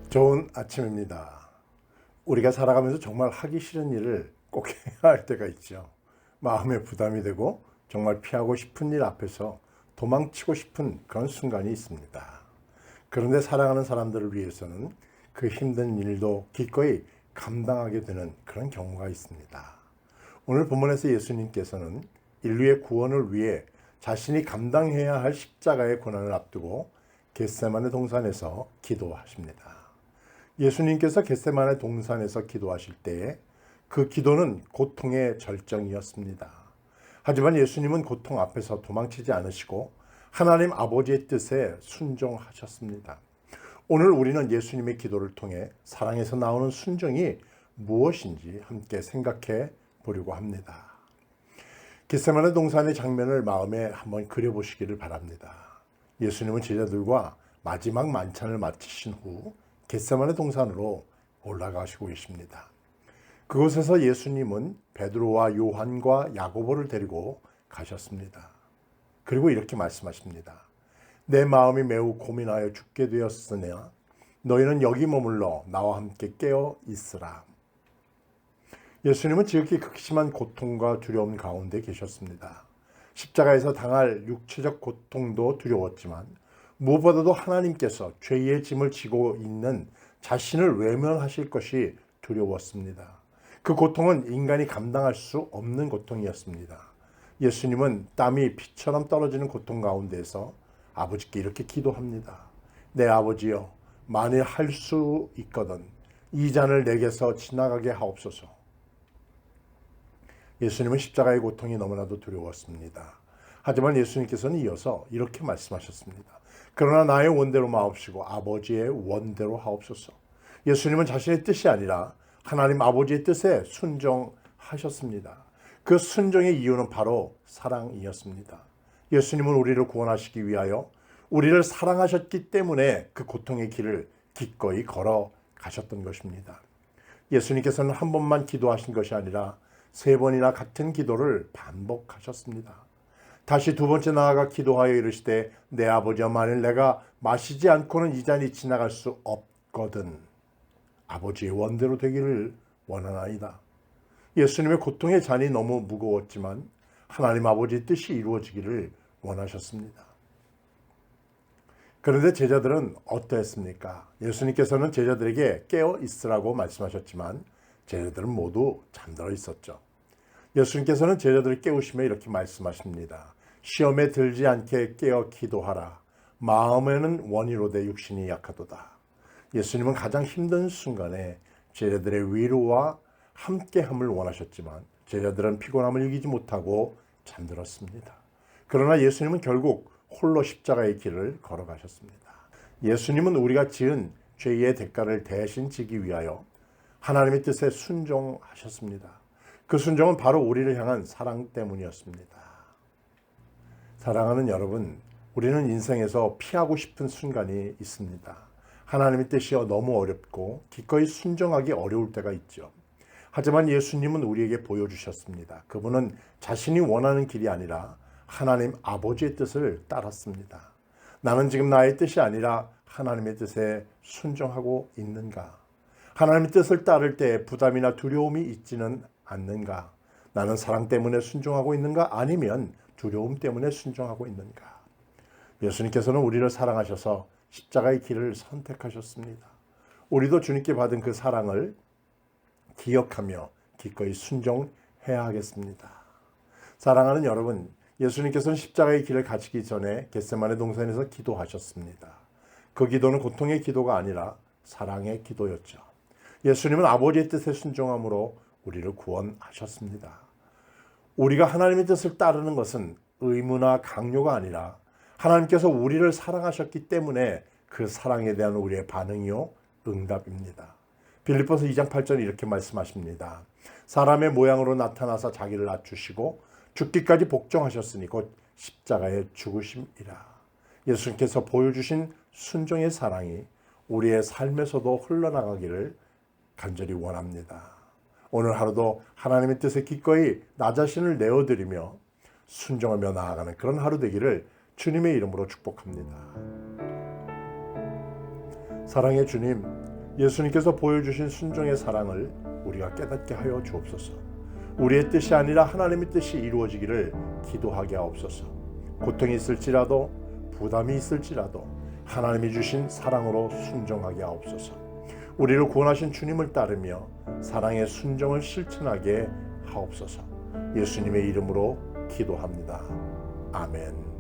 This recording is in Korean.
좋은 아침입니다. 우리가 살아가면서 정말 하기 싫은 일을 꼭 해야 할 때가 있죠. 마음에 부담이 되고 정말 피하고 싶은 일 앞에서 도망치고 싶은 그런 순간이 있습니다. 그런데 사랑하는 사람들을 위해서는 그 힘든 일도 기꺼이 감당하게 되는 그런 경우가 있습니다. 오늘 본문에서 예수님께서는 인류의 구원을 위해 자신이 감당해야 할 십자가의 고난을 앞두고 겟세마네 동산에서 기도하십니다. 예수님께서 겟세마네 동산에서 기도하실 때에 그 기도는 고통의 절정이었습니다. 하지만 예수님은 고통 앞에서 도망치지 않으시고 하나님 아버지의 뜻에 순종하셨습니다. 오늘 우리는 예수님의 기도를 통해 사랑에서 나오는 순종이 무엇인지 함께 생각해 보려고 합니다. 겟세마네 동산의 장면을 마음에 한번 그려보시기를 바랍니다. 예수님은 제자들과 마지막 만찬을 마치신 후 겟세마네 동산으로 올라가시고 계십니다. 그곳에서 예수님은 베드로와 요한과 야고보를 데리고 가셨습니다. 그리고 이렇게 말씀하십니다. 내 마음이 매우 고민하여 죽게 되었으니 너희는 여기 머물러 나와 함께 깨어 있으라. 예수님은 지극히 극심한 고통과 두려움 가운데 계셨습니다. 십자가에서 당할 육체적 고통도 두려웠지만 무엇보다도 하나님께서 죄의 짐을 지고 있는 자신을 외면하실 것이 두려웠습니다. 그 고통은 인간이 감당할 수 없는 고통이었습니다. 예수님은 땀이 피처럼 떨어지는 고통 가운데서 아버지께 이렇게 기도합니다. 내 아버지여, 만일 할 수 있거든 이 잔을 내게서 지나가게 하옵소서. 예수님은 십자가의 고통이 너무나도 두려웠습니다. 하지만 예수님께서는 이어서 이렇게 말씀하셨습니다. 그러나 나의 원대로 마옵시고 아버지의 원대로 하옵소서. 예수님은 자신의 뜻이 아니라 하나님 아버지의 뜻에 순종하셨습니다. 그 순종의 이유는 바로 사랑이었습니다. 예수님은 우리를 구원하시기 위하여 우리를 사랑하셨기 때문에 그 고통의 길을 기꺼이 걸어가셨던 것입니다. 예수님께서는 한 번만 기도하신 것이 아니라 3번이나 같은 기도를 반복하셨습니다. 다시 2번째 나아가 기도하여 이르시되 내 아버지여, 만일 내가 마시지 않고는 이 잔이 지나갈 수 없거든 아버지의 원대로 되기를 원하나이다. 예수님의 고통의 잔이 너무 무거웠지만 하나님 아버지의 뜻이 이루어지기를 원하셨습니다. 그런데 제자들은 어떠했습니까? 예수님께서는 제자들에게 깨어 있으라고 말씀하셨지만 제자들은 모두 잠들어 있었죠. 예수님께서는 제자들을 깨우시며 이렇게 말씀하십니다. 시험에 들지 않게 깨어 기도하라. 마음에는 원이로되 육신이 약하도다. 예수님은 가장 힘든 순간에 제자들의 위로와 함께함을 원하셨지만 제자들은 피곤함을 이기지 못하고 잠들었습니다. 그러나 예수님은 결국 홀로 십자가의 길을 걸어가셨습니다. 예수님은 우리가 지은 죄의 대가를 대신 지기 위하여 하나님의 뜻에 순종하셨습니다. 그 순종은 바로 우리를 향한 사랑 때문이었습니다. 사랑하는 여러분, 우리는 인생에서 피하고 싶은 순간이 있습니다. 하나님의 뜻이 너무 어렵고 기꺼이 순종하기 어려울 때가 있죠. 하지만 예수님은 우리에게 보여주셨습니다. 그분은 자신이 원하는 길이 아니라 하나님 아버지의 뜻을 따랐습니다. 나는 지금 나의 뜻이 아니라 하나님의 뜻에 순종하고 있는가? 하나님의 뜻을 따를 때 부담이나 두려움이 있지는 않는가? 나는 사랑 때문에 순종하고 있는가? 아니면 두려움 때문에 순종하고 있는가? 예수님께서는 우리를 사랑하셔서 십자가의 길을 선택하셨습니다. 우리도 주님께 받은 그 사랑을 기억하며 기꺼이 순종해야 하겠습니다. 사랑하는 여러분, 예수님께서는 십자가의 길을 가시기 전에 겟세마네 동산에서 기도하셨습니다. 그 기도는 고통의 기도가 아니라 사랑의 기도였죠. 예수님은 아버지의 뜻에 순종함으로 우리를 구원하셨습니다. 우리가 하나님의 뜻을 따르는 것은 의무나 강요가 아니라 하나님께서 우리를 사랑하셨기 때문에 그 사랑에 대한 우리의 반응이요 응답입니다. 빌립보서 2장 8절 이렇게 말씀하십니다. 사람의 모양으로 나타나사 자기를 낮추시고 죽기까지 복종하셨으니 곧 십자가에 죽으심이라. 예수님께서 보여주신 순종의 사랑이 우리의 삶에서도 흘러나가기를 간절히 원합니다. 오늘 하루도 하나님의 뜻에 기꺼이 나 자신을 내어드리며 순종하며 나아가는 그런 하루 되기를 주님의 이름으로 축복합니다. 사랑의 주님, 예수님께서 보여주신 순종의 사랑을 우리가 깨닫게 하여 주옵소서. 우리의 뜻이 아니라 하나님의 뜻이 이루어지기를 기도하게 하옵소서. 고통이 있을지라도 부담이 있을지라도 하나님이 주신 사랑으로 순종하게 하옵소서. 우리를 구원하신 주님을 따르며 사랑의 순종을 실천하게 하옵소서. 예수님의 이름으로 기도합니다. 아멘.